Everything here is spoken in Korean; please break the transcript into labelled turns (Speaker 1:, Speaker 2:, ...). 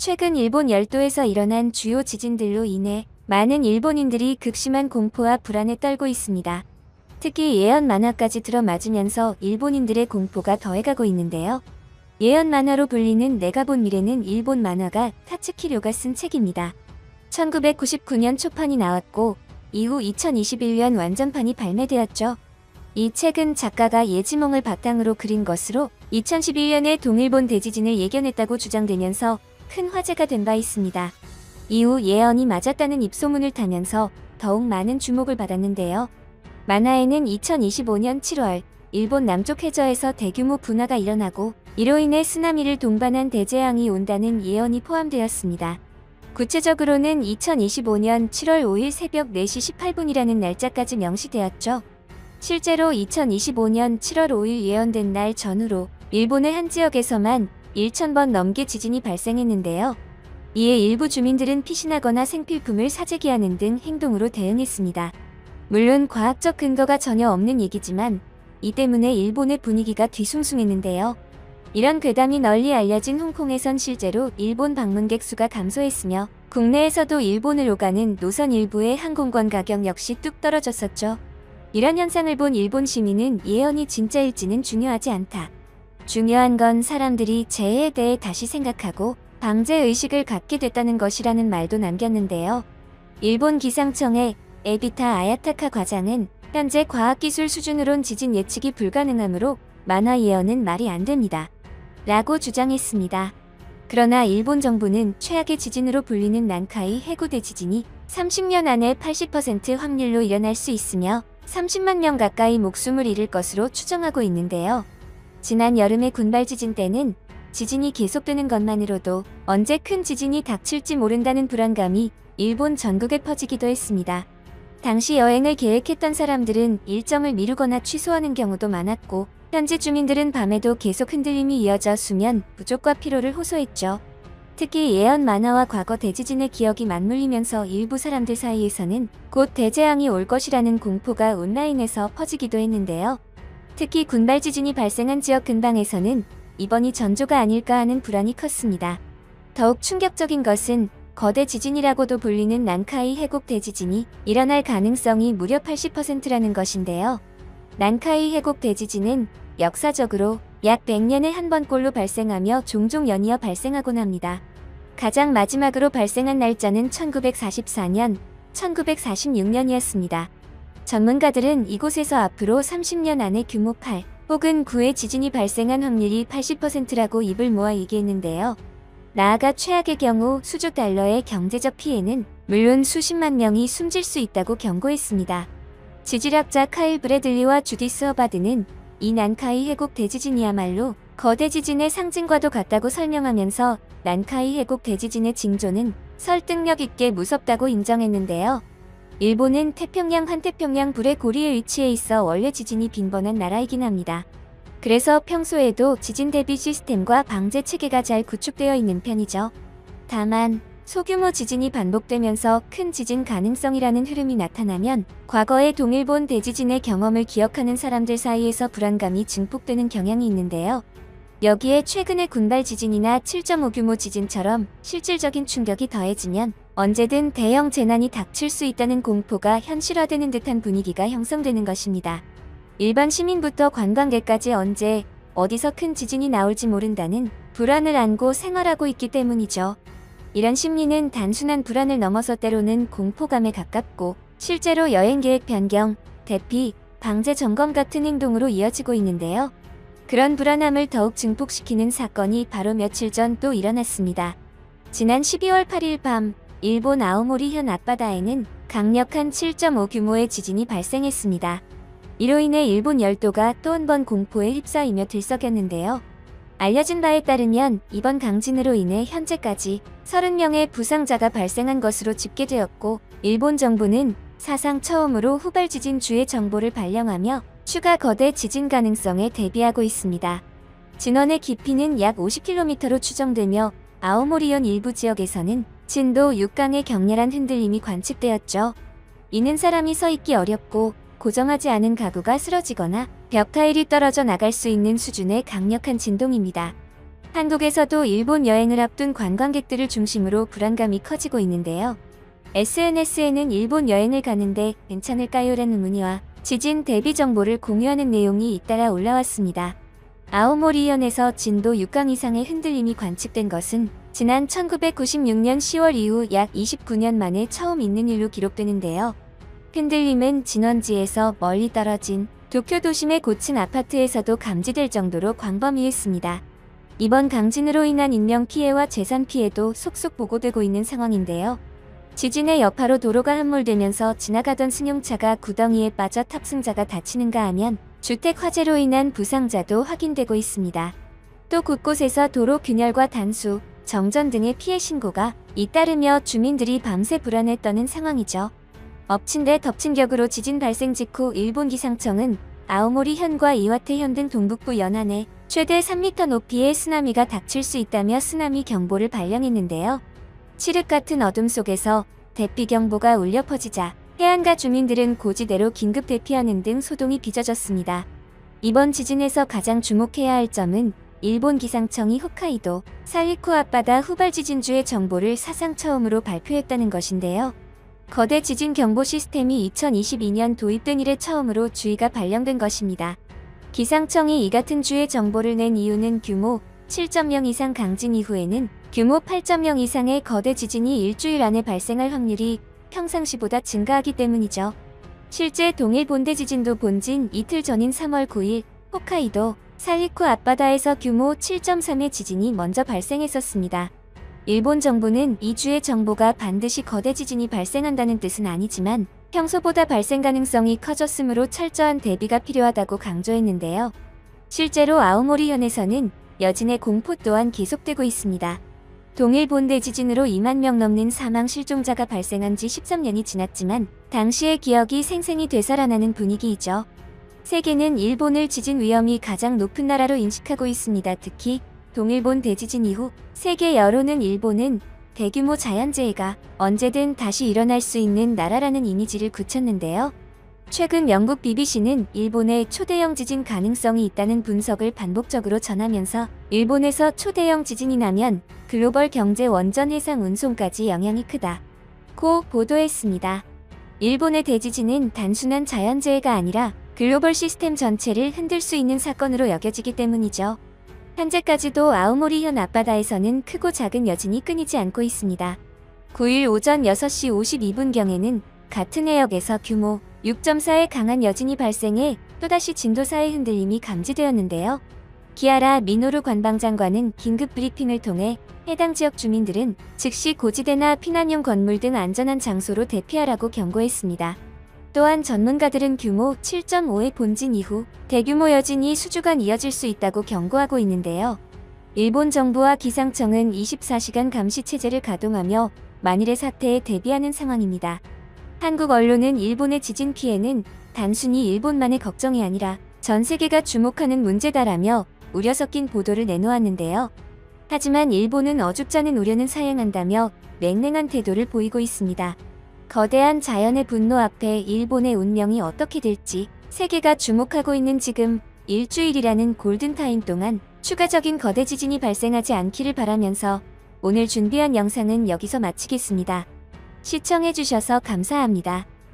Speaker 1: 최근 일본 열도에서 일어난 주요 지진들로 인해 많은 일본인들이 극심한 공포와 불안에 떨고 있습니다. 특히 예언 만화까지 들어맞으면서 일본인들의 공포가 더해가고 있는데요. 예언 만화로 불리는 내가 본 미래는 일본 만화가 타츠키료가 쓴 책입니다. 1999년 초판이 나왔고 이후 2021년 완전판이 발매되었죠. 이 책은 작가가 예지몽을 바탕으로 그린 것으로 2011년에 동일본 대지진을 예견했다고 주장되면서 큰 화제가 된 바 있습니다. 이후 예언이 맞았다는 입소문을 타면서 더욱 많은 주목을 받았는데요. 만화에는 2025년 7월 일본 남쪽 해저에서 대규모 분화가 일어나고 이로 인해 쓰나미를 동반한 대재앙이 온다는 예언이 포함되었습니다. 구체적으로는 2025년 7월 5일 새벽 4시 18분이라는 날짜까지 명시되었죠. 실제로 2025년 7월 5일 예언된 날 전후로 일본의 한 지역에서만 1,000번 넘게 지진이 발생했는데요. 이에 일부 주민들은 피신하거나 생필품을 사재기하는 등 행동으로 대응했습니다. 물론 과학적 근거가 전혀 없는 얘기지만 이 때문에 일본의 분위기가 뒤숭숭했는데요. 이런 괴담이 널리 알려진 홍콩에선 실제로 일본 방문객 수가 감소했으며 국내에서도 일본을 오가는 노선 일부의 항공권 가격 역시 뚝 떨어졌었죠. 이런 현상을 본 일본 시민은 예언이 진짜일지는 중요하지 않다. 중요한 건 사람들이 재해에 대해 다시 생각하고 방제의식을 갖게 됐다는 것이라는 말도 남겼는데요. 일본 기상청의 에비타 아야타카 과장은 현재 과학기술 수준으론 지진 예측이 불가능하므로 만화 예언은 말이 안 됩니다. 라고 주장했습니다. 그러나 일본 정부는 최악의 지진으로 불리는 난카이 해구 대지진이 30년 안에 80% 확률로 일어날 수 있으며 30만 명 가까이 목숨을 잃을 것으로 추정하고 있는데요. 지난 여름의 군발 지진 때는 지진이 계속되는 것만으로도 언제 큰 지진이 닥칠지 모른다는 불안감이 일본 전국에 퍼지기도 했습니다. 당시 여행을 계획했던 사람들은 일정을 미루거나 취소하는 경우도 많았고 현지 주민들은 밤에도 계속 흔들림이 이어져 수면 부족과 피로를 호소했죠. 특히 예언 만화와 과거 대지진의 기억이 맞물리면서 일부 사람들 사이에서는 곧 대재앙이 올 것이라는 공포가 온라인에서 퍼지기도 했는데요. 특히 군발 지진이 발생한 지역 근방에서는 이번이 전조가 아닐까 하는 불안이 컸습니다. 더욱 충격적인 것은 거대 지진이라고도 불리는 난카이 해곡 대지진이 일어날 가능성이 무려 80%라는 것인데요. 난카이 해곡 대지진은 역사적으로 약 100년에 한 번꼴로 발생하며 종종 연이어 발생하곤 합니다. 가장 마지막으로 발생한 날짜는 1944년, 1946년이었습니다. 전문가들은 이곳에서 앞으로 30년 안에 규모 8 혹은 9의 지진이 발생한 확률이 80%라고 입을 모아 얘기했는데요. 나아가 최악의 경우 수조 달러의 경제적 피해는 물론 수십만 명이 숨질 수 있다고 경고했습니다. 지질학자 카일 브래들리와 주디스 허바드는 이 난카이 해곡 대지진이야말로 거대 지진의 상징과도 같다고 설명하면서 난카이 해곡 대지진의 징조는 설득력 있게 무섭다고 인정했는데요. 일본은 태평양 환태평양 불의 고리에 위치해 있어 원래 지진이 빈번한 나라이긴 합니다. 그래서 평소에도 지진 대비 시스템과 방제 체계가 잘 구축되어 있는 편이죠. 다만 소규모 지진이 반복되면서 큰 지진 가능성이라는 흐름이 나타나면 과거의 동일본 대지진의 경험을 기억하는 사람들 사이에서 불안감이 증폭되는 경향이 있는데요. 여기에 최근의 군발 지진이나 7.5 규모 지진처럼 실질적인 충격이 더해지면 언제든 대형 재난이 닥칠 수 있다는 공포가 현실화되는 듯한 분위기가 형성되는 것입니다. 일반 시민부터 관광객까지 언제 어디서 큰 지진이 나올지 모른다는 불안을 안고 생활하고 있기 때문이죠. 이런 심리는 단순한 불안을 넘어서 때로는 공포감에 가깝고 실제로 여행 계획 변경, 대피, 방제 점검 같은 행동으로 이어지고 있는데요. 그런 불안함을 더욱 증폭시키는 사건이 바로 며칠 전 또 일어났습니다. 지난 12월 8일 밤 일본 아오모리현 앞바다에는 강력한 7.5 규모의 지진이 발생했습니다. 이로 인해 일본 열도가 또 한 번 공포에 휩싸이며 들썩였는데요. 알려진 바에 따르면 이번 강진으로 인해 현재까지 30명의 부상자가 발생한 것으로 집계되었고 일본 정부는 사상 처음으로 후발 지진 주의 정보를 발령하며 추가 거대 지진 가능성에 대비하고 있습니다. 진원의 깊이는 약 50km로 추정되며 아오모리현 일부 지역에서는 진도 6강의 격렬한 흔들림이 관측되었죠. 이는 사람이 서 있기 어렵고 고정하지 않은 가구가 쓰러지거나 벽 타일이 떨어져 나갈 수 있는 수준의 강력한 진동입니다. 한국에서도 일본 여행을 앞둔 관광객들을 중심으로 불안감이 커지고 있는데요. SNS에는 일본 여행을 가는데 괜찮을까요라는 문의와 지진 대비 정보를 공유하는 내용이 잇따라 올라왔습니다. 아오모리현에서 진도 6강 이상의 흔들림이 관측된 것은 지난 1996년 10월 이후 약 29년 만에 처음 있는 일로 기록되는데요. 흔들림은 진원지에서 멀리 떨어진 도쿄 도심의 고층 아파트에서도 감지될 정도로 광범위했습니다. 이번 강진으로 인한 인명 피해와 재산 피해도 속속 보고되고 있는 상황인데요. 지진의 여파로 도로가 함몰되면서 지나가던 승용차가 구덩이에 빠져 탑승자가 다치는가 하면 주택 화재로 인한 부상자도 확인되고 있습니다. 또 곳곳에서 도로 균열과 단수, 정전 등의 피해 신고가 잇따르며 주민들이 밤새 불안에 떠는 상황이죠. 엎친 데 덮친 격으로 지진 발생 직후 일본 기상청은 아오모리현과 이와테현 등 동북부 연안에 최대 3m 높이의 쓰나미가 닥칠 수 있다며 쓰나미 경보를 발령했는데요. 칠흑 같은 어둠 속에서 대피경보가 울려 퍼지자 해안가 주민들은 고지대로 긴급 대피하는 등 소동이 빚어졌습니다. 이번 지진에서 가장 주목해야 할 점은 일본 기상청이 홋카이도, 사리쿠 앞바다 후발 지진주의 정보를 사상 처음으로 발표했다는 것인데요. 거대 지진 경보 시스템이 2022년 도입된 이래 처음으로 주의가 발령된 것입니다. 기상청이 이 같은 주의 정보를 낸 이유는 규모 7.0 이상 강진 이후에는 규모 8.0 이상의 거대 지진이 일주일 안에 발생할 확률이 평상시보다 증가하기 때문이죠. 실제 동일 본대 지진도 본진 이틀 전인 3월 9일 홋카이도 사리쿠 앞바다에서 규모 7.3의 지진이 먼저 발생했었습니다. 일본 정부는 이 주의 정보가 반드시 거대 지진이 발생한다는 뜻은 아니지만 평소보다 발생 가능성이 커졌으므로 철저한 대비가 필요하다고 강조했는데요. 실제로 아오모리현에서는 여진의 공포 또한 계속되고 있습니다. 동일 본대 지진으로 2만 명 넘는 사망 실종자가 발생한 지 13년이 지났지만 당시의 기억이 생생히 되살아나는 분위기이죠. 세계는 일본을 지진 위험이 가장 높은 나라로 인식하고 있습니다. 특히 동일본 대지진 이후 세계 여론은 일본은 대규모 자연재해가 언제든 다시 일어날 수 있는 나라라는 이미지를 굳혔는데요. 최근 영국 BBC는 일본의 초대형 지진 가능성이 있다는 분석을 반복적으로 전하면서 일본에서 초대형 지진이 나면 글로벌 경제 원전 해상 운송까지 영향이 크다고 보도했습니다. 일본의 대지진은 단순한 자연재해가 아니라 글로벌 시스템 전체를 흔들 수 있는 사건으로 여겨지기 때문이죠. 현재까지도 아오모리현 앞바다에서는 크고 작은 여진이 끊이지 않고 있습니다. 9일 오전 6시 52분경에는 같은 해역에서 규모 6.4의 강한 여진이 발생해 또다시 진도 4의 흔들림이 감지되었는데요. 기아라 미노루 관방장관은 긴급 브리핑을 통해 해당 지역 주민들은 즉시 고지대나 피난용 건물 등 안전한 장소로 대피하라고 경고했습니다. 또한 전문가들은 규모 7.5의 본진 이후 대규모 여진이 수주간 이어질 수 있다고 경고하고 있는데요. 일본 정부와 기상청은 24시간 감시 체제를 가동하며 만일의 사태에 대비하는 상황입니다. 한국 언론은 일본의 지진 피해는 단순히 일본만의 걱정이 아니라 전 세계가 주목하는 문제다라며 우려 섞인 보도를 내놓았는데요. 하지만 일본은 어줍잖은 우려는 사양한다며 냉랭한 태도를 보이고 있습니다. 거대한 자연의 분노 앞에 일본의 운명이 어떻게 될지 세계가 주목하고 있는 지금 일주일이라는 골든타임 동안 추가적인 거대 지진이 발생하지 않기를 바라면서 오늘 준비한 영상은 여기서 마치겠습니다. 시청해주셔서 감사합니다.